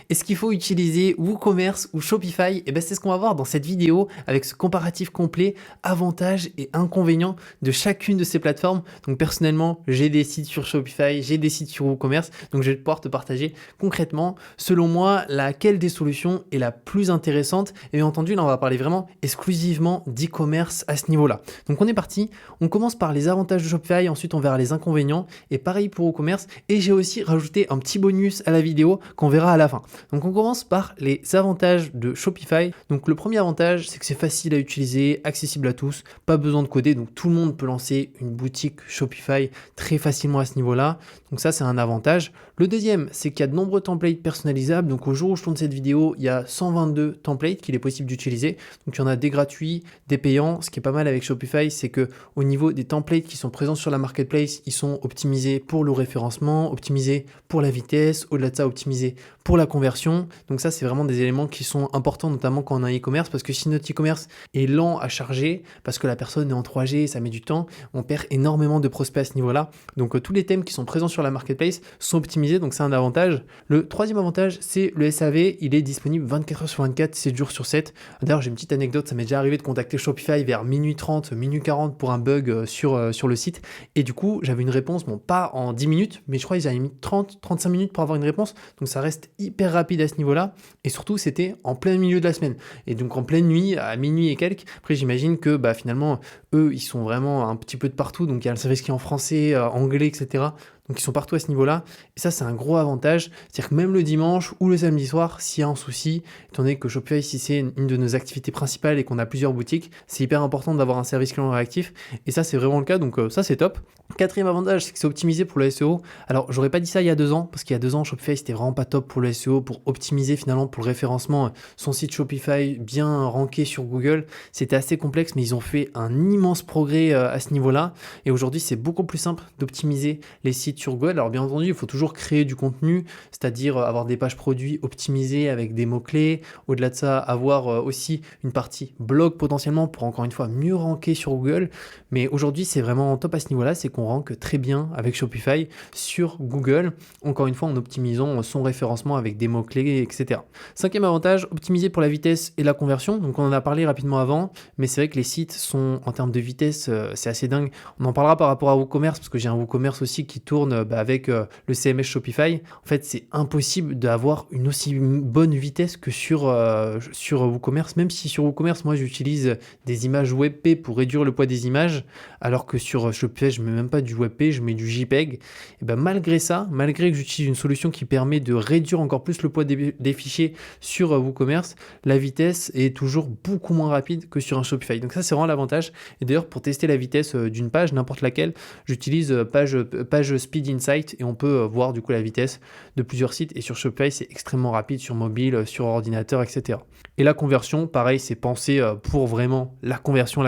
Est-ce qu'il faut utiliser WooCommerce ou Shopify? Et ben c'est ce qu'on va voir dans cette vidéo avec ce comparatif complet, avantages et inconvénients de chacune de ces plateformes. Donc personnellement, j'ai des sites sur Shopify, j'ai des sites sur WooCommerce, donc je vais pouvoir te partager concrètement, selon moi, laquelle des solutions est la plus intéressante. Et bien entendu, là on va parler vraiment exclusivement d'e-commerce à ce niveau-là. Donc on est parti, on commence par les avantages de Shopify, ensuite on verra les inconvénients et pareil pour WooCommerce. Et j'ai aussi rajouté un petit bonus à la vidéo qu'on verra à la fin. Donc on commence par les avantages de Shopify. Donc le premier avantage, c'est que c'est facile à utiliser, accessible à tous, pas besoin de coder, donc tout le monde peut lancer une boutique Shopify très facilement à ce niveau-là. Donc ça, c'est un avantage. Le deuxième, c'est qu'il y a de nombreux templates personnalisables. Donc au jour où je tourne cette vidéo, il y a 122 templates qu'il est possible d'utiliser. Donc il y en a des gratuits, des payants. Ce qui est pas mal avec Shopify, c'est que au niveau des templates qui sont présents sur la marketplace, ils sont optimisés pour le référencement, optimisés pour la vitesse, au-delà de ça, optimisés pour la conversion. Donc ça, c'est vraiment des éléments qui sont importants, notamment quand on a un e-commerce, parce que si notre e-commerce est lent à charger, parce que la personne est en 3G, ça met du temps, on perd énormément de prospects à ce niveau-là. Donc tous les thèmes qui sont présents sur la marketplace sont optimisés, donc c'est un avantage. Le troisième avantage, c'est le SAV, il est disponible 24 heures sur 24, 7 jours sur 7. D'ailleurs, j'ai une petite anecdote, ça m'est déjà arrivé de contacter Shopify vers minuit 30, minuit 40 pour un bug sur le site. Et du coup, j'avais une réponse, bon, pas en 10 minutes, mais je crois qu'ils avaient mis 30-35 minutes pour avoir une réponse. Donc ça reste hyper rapide à ce niveau-là. Et surtout, c'était en plein milieu de la semaine. Et donc en pleine nuit, à minuit et quelques. Après, j'imagine que finalement, eux, ils sont vraiment un petit peu de partout. Donc il y a le service qui est en français, anglais, etc. Donc ils sont partout à ce niveau-là. Et ça, c'est un gros avantage. C'est-à-dire que même le dimanche ou le samedi soir, s'il y a un souci, étant donné que Shopify, si c'est une de nos activités principales et qu'on a plusieurs boutiques, c'est hyper important d'avoir un service client réactif. Et ça, c'est vraiment le cas. Donc ça, c'est top. Quatrième avantage, c'est que c'est optimisé pour le SEO. Alors, j'aurais pas dit ça il y a 2 ans, parce qu'il y a 2 ans, Shopify, c'était vraiment pas top pour le SEO, pour optimiser finalement pour le référencement. Son site Shopify bien ranké sur Google, c'était assez complexe, mais ils ont fait un immense progrès à ce niveau-là. Et aujourd'hui, c'est beaucoup plus simple d'optimiser les sites sur Google. Alors bien entendu, il faut toujours créer du contenu, c'est-à-dire avoir des pages produits optimisées avec des mots-clés. Au-delà de ça, avoir aussi une partie blog potentiellement pour encore une fois mieux ranker sur Google. Mais aujourd'hui, c'est vraiment top à ce niveau-là, c'est qu'on rank très bien avec Shopify sur Google, encore une fois en optimisant son référencement avec des mots-clés, etc. Cinquième avantage, optimiser pour la vitesse et la conversion. Donc on en a parlé rapidement avant, mais c'est vrai que les sites sont en termes de vitesse, c'est assez dingue. On en parlera par rapport à WooCommerce, parce que j'ai un WooCommerce aussi qui tourne avec le CMS Shopify. En fait, c'est impossible d'avoir une aussi bonne vitesse que sur WooCommerce, même si sur WooCommerce, moi, j'utilise des images WebP pour réduire le poids des images, alors que sur Shopify, je ne mets même pas du WebP, je mets du JPEG. Et malgré ça, malgré que j'utilise une solution qui permet de réduire encore plus le poids des fichiers sur WooCommerce, la vitesse est toujours beaucoup moins rapide que sur un Shopify. Donc ça, c'est vraiment l'avantage. Et d'ailleurs, pour tester la vitesse d'une page, n'importe laquelle, j'utilise page Speed Insight et on peut voir du coup la vitesse de plusieurs sites. Et sur Shopify, c'est extrêmement rapide sur mobile, sur ordinateur, etc. Et la conversion, pareil, c'est pensé pour vraiment la conversion.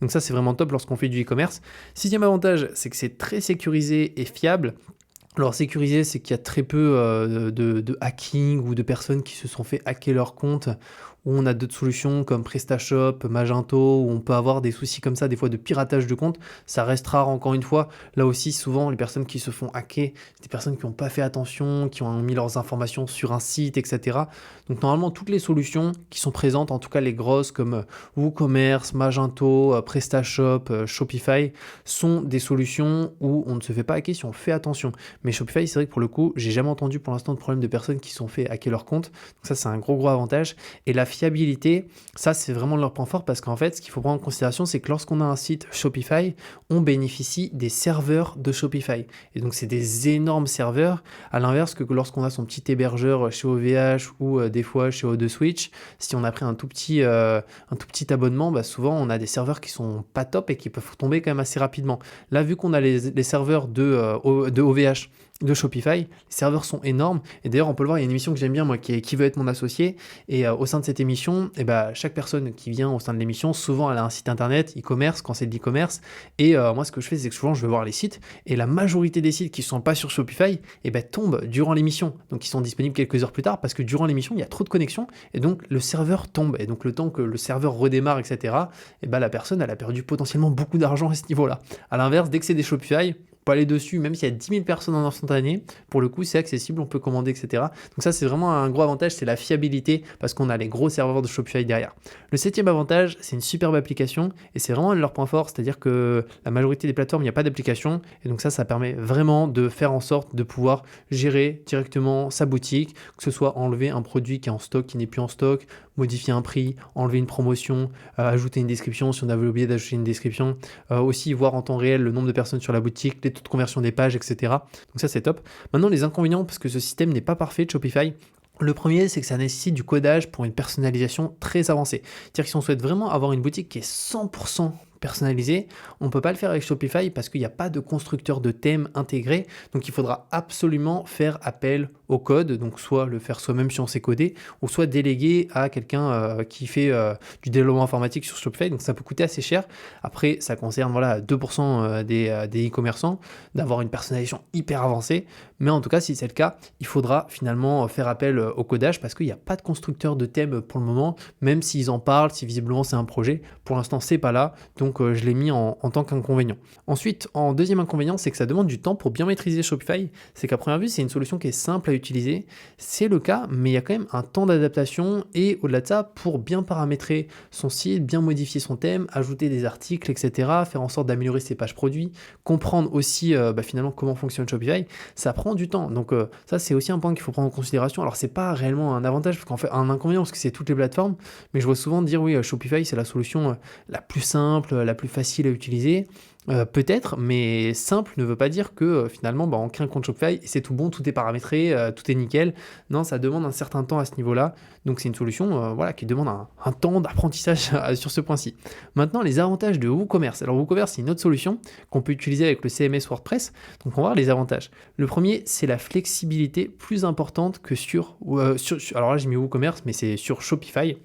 Donc ça, c'est vraiment top lorsqu'on fait du e-commerce. Sixième avantage, c'est que c'est très sécurisé et fiable. Alors sécurisé, c'est qu'il y a très peu de hacking ou de personnes qui se sont fait hacker leur compte, où on a d'autres solutions comme PrestaShop, Magento, où on peut avoir des soucis comme ça, des fois de piratage de compte. Ça reste rare encore une fois. Là aussi, souvent, les personnes qui se font hacker, c'est des personnes qui n'ont pas fait attention, qui ont mis leurs informations sur un site, etc. Donc normalement, toutes les solutions qui sont présentes, en tout cas les grosses comme WooCommerce, Magento, PrestaShop, Shopify, sont des solutions où on ne se fait pas hacker si on fait attention. Mais Shopify, c'est vrai que pour le coup, j'ai jamais entendu pour l'instant de problème de personnes qui se sont fait hacker leur compte. Donc ça, c'est un gros avantage. Et la fiabilité, ça, c'est vraiment leur point fort parce qu'en fait, ce qu'il faut prendre en considération, c'est que lorsqu'on a un site Shopify, on bénéficie des serveurs de Shopify. Et donc, c'est des énormes serveurs, à l'inverse que lorsqu'on a son petit hébergeur chez OVH ou des fois chez O2Switch, si on a pris un tout petit abonnement, souvent, on a des serveurs qui sont pas top et qui peuvent tomber quand même assez rapidement. Là, vu qu'on a les serveurs de OVH, de Shopify, les serveurs sont énormes et d'ailleurs on peut le voir, il y a une émission que j'aime bien moi qui veut être mon associé et au sein de cette émission, chaque personne qui vient au sein de l'émission, souvent elle a un site internet, e-commerce quand c'est de l'e-commerce et moi ce que je fais c'est que souvent je vais voir les sites et la majorité des sites qui ne sont pas sur Shopify tombent durant l'émission, donc ils sont disponibles quelques heures plus tard parce que durant l'émission il y a trop de connexions et donc le serveur tombe et donc le temps que le serveur redémarre etc, la personne elle a perdu potentiellement beaucoup d'argent à ce niveau là. À l'inverse, dès que c'est des Shopify, peux aller dessus, même s'il y a 10 000 personnes en instantané, pour le coup, c'est accessible, on peut commander, etc. Donc ça, c'est vraiment un gros avantage, c'est la fiabilité, parce qu'on a les gros serveurs de Shopify derrière. Le septième avantage, c'est une superbe application, et c'est vraiment leur point fort, c'est-à-dire que la majorité des plateformes, il n'y a pas d'application, et donc ça permet vraiment de faire en sorte de pouvoir gérer directement sa boutique, que ce soit enlever un produit qui est en stock, qui n'est plus en stock, modifier un prix, enlever une promotion, ajouter une description si on avait oublié d'ajouter une description, aussi voir en temps réel le nombre de personnes sur la boutique, les taux de conversion des pages, etc. Donc ça c'est top. Maintenant les inconvénients, parce que ce système n'est pas parfait de Shopify. Le premier, c'est que ça nécessite du codage pour une personnalisation très avancée. C'est-à-dire que si on souhaite vraiment avoir une boutique qui est 100% personnalisée, on ne peut pas le faire avec Shopify parce qu'il n'y a pas de constructeur de thème intégré. Donc il faudra absolument faire appel au code, donc soit le faire soi-même si on sait coder, ou soit déléguer à quelqu'un qui fait du développement informatique sur Shopify. Donc ça peut coûter assez cher. Après, ça concerne 2% des e-commerçants d'avoir une personnalisation hyper avancée. Mais en tout cas, si c'est le cas, il faudra finalement faire appel au codage parce qu'il n'y a pas de constructeur de thème pour le moment, même s'ils en parlent, si visiblement c'est un projet. Pour l'instant, c'est pas là. Donc je l'ai mis en tant qu'inconvénient. Ensuite, en deuxième inconvénient, c'est que ça demande du temps pour bien maîtriser Shopify. C'est qu'à première vue, c'est une solution qui est simple à utiliser. C'est le cas, mais il y a quand même un temps d'adaptation et au-delà de ça, pour bien paramétrer son site, bien modifier son thème, ajouter des articles, etc., faire en sorte d'améliorer ses pages produits, comprendre aussi finalement comment fonctionne Shopify, ça prend du temps. Donc ça, c'est aussi un point qu'il faut prendre en considération. Alors, c'est pas réellement un avantage, parce qu'en fait, un inconvénient, parce que c'est toutes les plateformes, mais je vois souvent dire, oui, Shopify, c'est la solution la plus simple, la plus facile à utiliser. Peut-être, mais simple ne veut pas dire que finalement on crée un compte Shopify et c'est tout bon, tout est paramétré, tout est nickel. Non, ça demande un certain temps à ce niveau-là. Donc c'est une solution qui demande un temps d'apprentissage sur ce point-ci. Maintenant, les avantages de WooCommerce. Alors WooCommerce, c'est une autre solution qu'on peut utiliser avec le CMS WordPress. Donc on va voir les avantages. Le premier, c'est la flexibilité plus importante que alors là j'ai mis WooCommerce, mais c'est sur Shopify.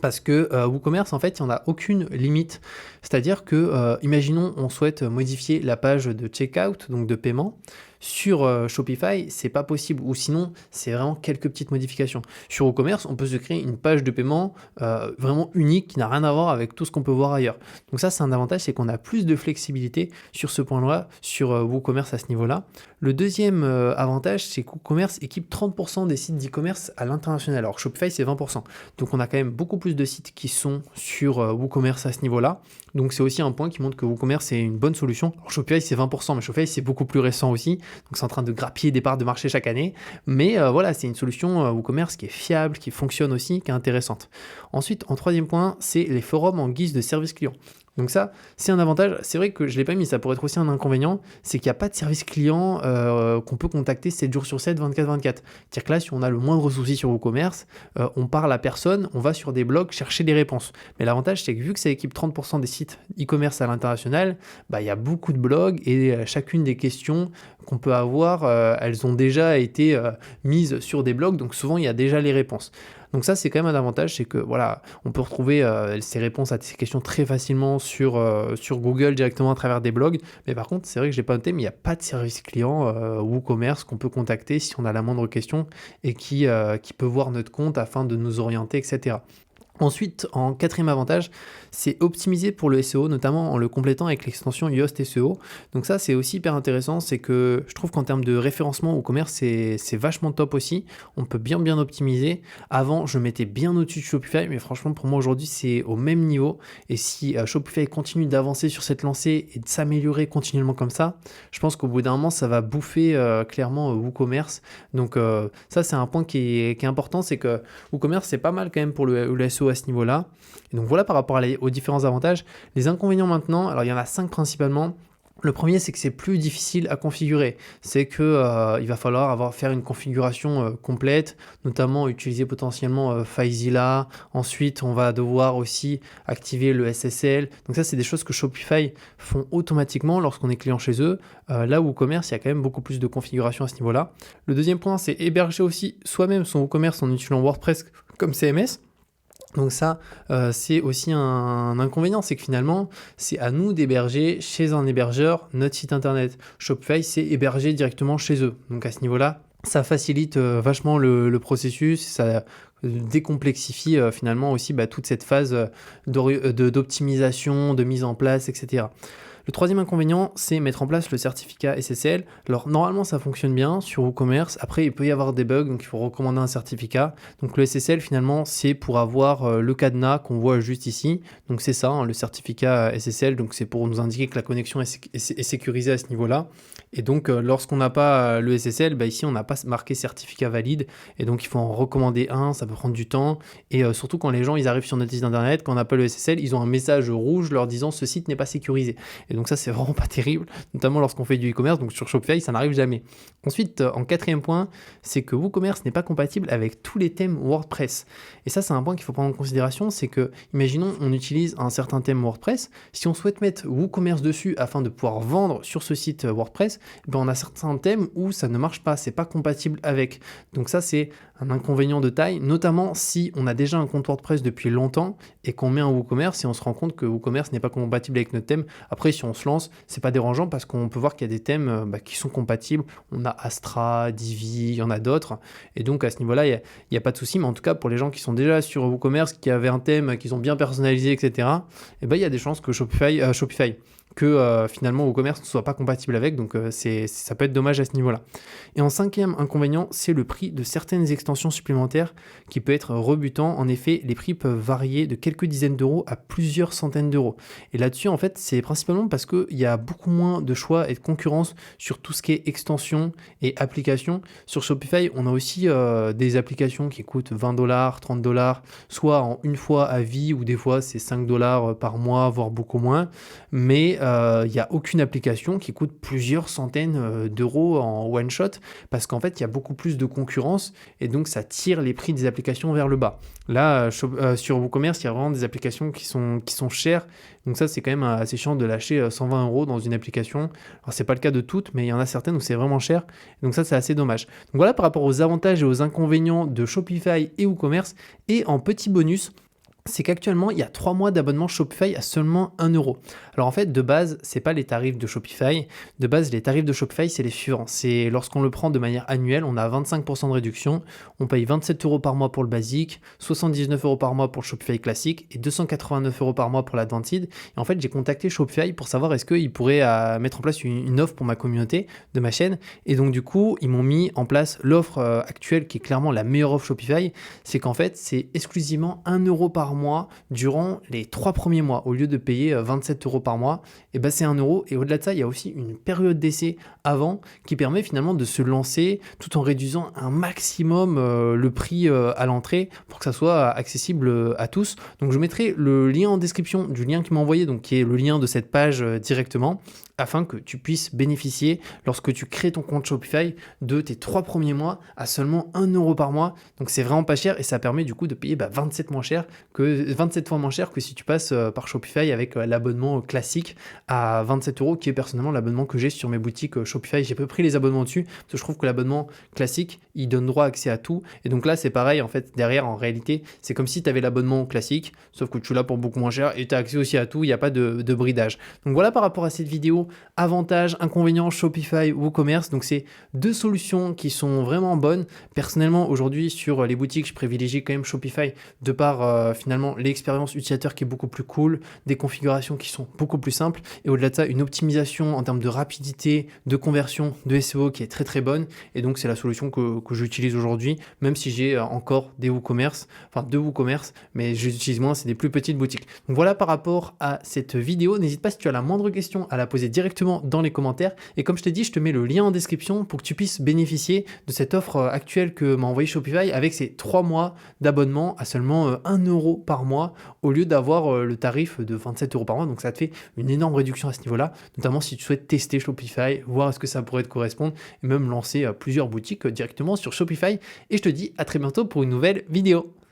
Parce que WooCommerce, en fait, il n'y en a aucune limite. C'est-à-dire que, imaginons, on souhaite modifier la page de checkout, donc de paiement. Sur Shopify, c'est pas possible. Ou sinon, c'est vraiment quelques petites modifications. Sur WooCommerce, on peut se créer une page de paiement vraiment unique qui n'a rien à voir avec tout ce qu'on peut voir ailleurs. Donc ça, c'est un avantage, c'est qu'on a plus de flexibilité sur ce point-là, sur WooCommerce à ce niveau-là. Le deuxième avantage, c'est que WooCommerce équipe 30% des sites d'e-commerce à l'international. Alors Shopify, c'est 20%. Donc on a quand même beaucoup plus de sites qui sont sur WooCommerce à ce niveau-là. Donc c'est aussi un point qui montre que WooCommerce est une bonne solution. Alors Shopify, c'est 20%, mais Shopify, c'est beaucoup plus récent aussi. Donc c'est en train de grappiller des parts de marché chaque année. Mais voilà, c'est une solution WooCommerce qui est fiable, qui fonctionne aussi, qui est intéressante. Ensuite, en troisième point, c'est les forums en guise de service client. Donc ça, c'est un avantage. C'est vrai que je ne l'ai pas mis, ça pourrait être aussi un inconvénient, c'est qu'il n'y a pas de service client qu'on peut contacter 7 jours sur 7, 24-24. C'est-à-dire que là, si on a le moindre souci sur WooCommerce, on parle à personne, on va sur des blogs chercher des réponses. Mais l'avantage, c'est que vu que ça équipe 30% des sites e-commerce à l'international, il y a beaucoup de blogs et chacune des questions qu'on peut avoir, elles ont déjà été mises sur des blogs, donc souvent il y a déjà les réponses. Donc ça, c'est quand même un avantage, c'est que voilà, on peut retrouver ces réponses à ces questions très facilement sur Google directement à travers des blogs. Mais par contre, c'est vrai que je n'ai pas noté, mais il n'y a pas de service client WooCommerce qu'on peut contacter si on a la moindre question et qui peut voir notre compte afin de nous orienter, etc. Ensuite, en quatrième avantage, c'est optimiser pour le SEO, notamment en le complétant avec l'extension Yoast SEO. Donc ça, c'est aussi hyper intéressant, c'est que je trouve qu'en termes de référencement au commerce, c'est vachement top aussi. On peut bien optimiser. Avant, je mettais bien au-dessus de Shopify, mais franchement, pour moi, aujourd'hui, c'est au même niveau. Et si Shopify continue d'avancer sur cette lancée et de s'améliorer continuellement comme ça, je pense qu'au bout d'un moment, ça va bouffer clairement WooCommerce. Donc ça, c'est un point qui est important, c'est que WooCommerce, c'est pas mal quand même pour le SEO à ce niveau-là. Et donc voilà par rapport aux différents avantages. Les inconvénients maintenant, alors il y en a 5 principalement. Le premier, c'est que c'est plus difficile à configurer. C'est que il va falloir faire une configuration complète, notamment utiliser potentiellement FileZilla. Ensuite, on va devoir aussi activer le SSL. Donc ça, c'est des choses que Shopify font automatiquement lorsqu'on est client chez eux. Là où WooCommerce, il y a quand même beaucoup plus de configuration à ce niveau-là. Le deuxième point, c'est héberger aussi soi-même son WooCommerce en utilisant WordPress comme CMS. Donc ça, c'est aussi un inconvénient, c'est que finalement, c'est à nous d'héberger chez un hébergeur notre site internet. Shopify, c'est héberger directement chez eux. Donc à ce niveau-là, ça facilite vachement le processus, ça décomplexifie finalement aussi toute cette phase d'optimisation, de mise en place, etc. Le troisième inconvénient, c'est mettre en place le certificat SSL. Alors normalement ça fonctionne bien sur WooCommerce, après il peut y avoir des bugs, donc il faut recommander un certificat. Donc le SSL finalement c'est pour avoir le cadenas qu'on voit juste ici, donc c'est ça, hein, le certificat SSL, donc c'est pour nous indiquer que la connexion est sécurisée à ce niveau-là. Et donc lorsqu'on n'a pas le SSL, ici on n'a pas marqué certificat valide, et donc il faut en recommander un, ça peut prendre du temps, et surtout quand les gens ils arrivent sur notre site internet, quand on n'a pas le SSL, ils ont un message rouge leur disant ce site n'est pas sécurisé. Et donc ça c'est vraiment pas terrible, notamment lorsqu'on fait du e-commerce, donc sur Shopify ça n'arrive jamais. Ensuite, en quatrième point, c'est que WooCommerce n'est pas compatible avec tous les thèmes WordPress. Et ça c'est un point qu'il faut prendre en considération, c'est que, imaginons on utilise un certain thème WordPress, si on souhaite mettre WooCommerce dessus afin de pouvoir vendre sur ce site WordPress, on a certains thèmes où ça ne marche pas, c'est pas compatible avec. Donc ça c'est un inconvénient de taille, notamment si on a déjà un compte WordPress depuis longtemps et qu'on met un WooCommerce et on se rend compte que WooCommerce n'est pas compatible avec notre thème. Après, si on se lance, c'est pas dérangeant parce qu'on peut voir qu'il y a des thèmes qui sont compatibles. On a Astra, Divi, il y en a d'autres. Et donc à ce niveau-là, il n'y a pas de souci. Mais en tout cas, pour les gens qui sont déjà sur WooCommerce, qui avaient un thème, qu'ils ont bien personnalisé, etc., il y a des chances que finalement WooCommerce ne soit pas compatible avec, donc ça peut être dommage à ce niveau-là. Et en cinquième inconvénient, c'est le prix de certaines extensions supplémentaires qui peut être rebutant. En effet, les prix peuvent varier de quelques dizaines d'euros à plusieurs centaines d'euros. Et là-dessus, en fait, c'est principalement parce qu'il y a beaucoup moins de choix et de concurrence sur tout ce qui est extension et applications. Sur Shopify, on a aussi des applications qui coûtent 20 $, 30 $, soit en une fois à vie, ou des fois c'est 5 $ par mois, voire beaucoup moins. Mais il n'y a aucune application qui coûte plusieurs centaines d'euros en one shot parce qu'en fait il y a beaucoup plus de concurrence et donc ça tire les prix des applications vers le bas. Là sur WooCommerce il y a vraiment des applications qui sont chères, donc ça c'est quand même assez chiant de lâcher 120 € dans une application. Alors c'est pas le cas de toutes, mais il y en a certaines où c'est vraiment cher, donc ça c'est assez dommage. Donc voilà par rapport aux avantages et aux inconvénients de Shopify et WooCommerce. Et en petit bonus, c'est qu'actuellement, il y a 3 mois d'abonnement Shopify à seulement 1 €. Alors en fait, de base, c'est pas les tarifs de Shopify. De base, les tarifs de Shopify, c'est les suivants. C'est lorsqu'on le prend de manière annuelle, on a 25% de réduction. On paye 27 € par mois pour le basique, 79 € par mois pour le Shopify classique et 289 € par mois pour l'Advanced. Et en fait, j'ai contacté Shopify pour savoir est-ce qu'ils pourraient mettre en place une offre pour ma communauté de ma chaîne. Et donc du coup, ils m'ont mis en place l'offre actuelle qui est clairement la meilleure offre Shopify. C'est qu'en fait, c'est exclusivement 1 € par mois durant les 3 premiers mois. Au lieu de payer 27 € par mois, et c'est 1 €. Et au-delà de ça, il y a aussi une période d'essai avant qui permet finalement de se lancer tout en réduisant un maximum le prix à l'entrée pour que ça soit accessible à tous. Donc je mettrai le lien en description du lien qu'il m'a envoyé, donc qui est le lien de cette page directement, afin que tu puisses bénéficier, lorsque tu crées ton compte Shopify, de tes 3 premiers mois à seulement 1 € par mois. Donc c'est vraiment pas cher et ça permet du coup de payer 27 fois moins cher que si tu passes par Shopify avec l'abonnement classique à 27 €, qui est personnellement l'abonnement que j'ai sur mes boutiques Shopify. J'ai peu pris les abonnements dessus parce que je trouve que l'abonnement classique, il donne droit à accès à tout. Et donc là, c'est pareil en fait, derrière en réalité, c'est comme si tu avais l'abonnement classique, sauf que tu l'as pour beaucoup moins cher et tu as accès aussi à tout, il n'y a pas de bridage. Donc voilà par rapport à cette vidéo, avantages, inconvénients, Shopify, WooCommerce. Donc c'est deux solutions qui sont vraiment bonnes. Personnellement, aujourd'hui, sur les boutiques, je privilégie quand même Shopify de par finalement l'expérience utilisateur qui est beaucoup plus cool, des configurations qui sont beaucoup plus simples et au-delà de ça, une optimisation en termes de rapidité, de conversion, de SEO qui est très très bonne. Et donc c'est la solution que j'utilise aujourd'hui, même si j'ai encore deux WooCommerce, mais j'utilise moins, c'est des plus petites boutiques. Donc voilà par rapport à cette vidéo. N'hésite pas si tu as la moindre question à la poser directement dans les commentaires. Et comme je t'ai dit, je te mets le lien en description pour que tu puisses bénéficier de cette offre actuelle que m'a envoyé Shopify avec ses 3 mois d'abonnement à seulement 1 € par mois au lieu d'avoir le tarif de 27 € par mois. Donc ça te fait une énorme réduction à ce niveau-là, notamment si tu souhaites tester Shopify, voir est-ce que ça pourrait te correspondre et même lancer plusieurs boutiques directement sur Shopify. Et je te dis à très bientôt pour une nouvelle vidéo.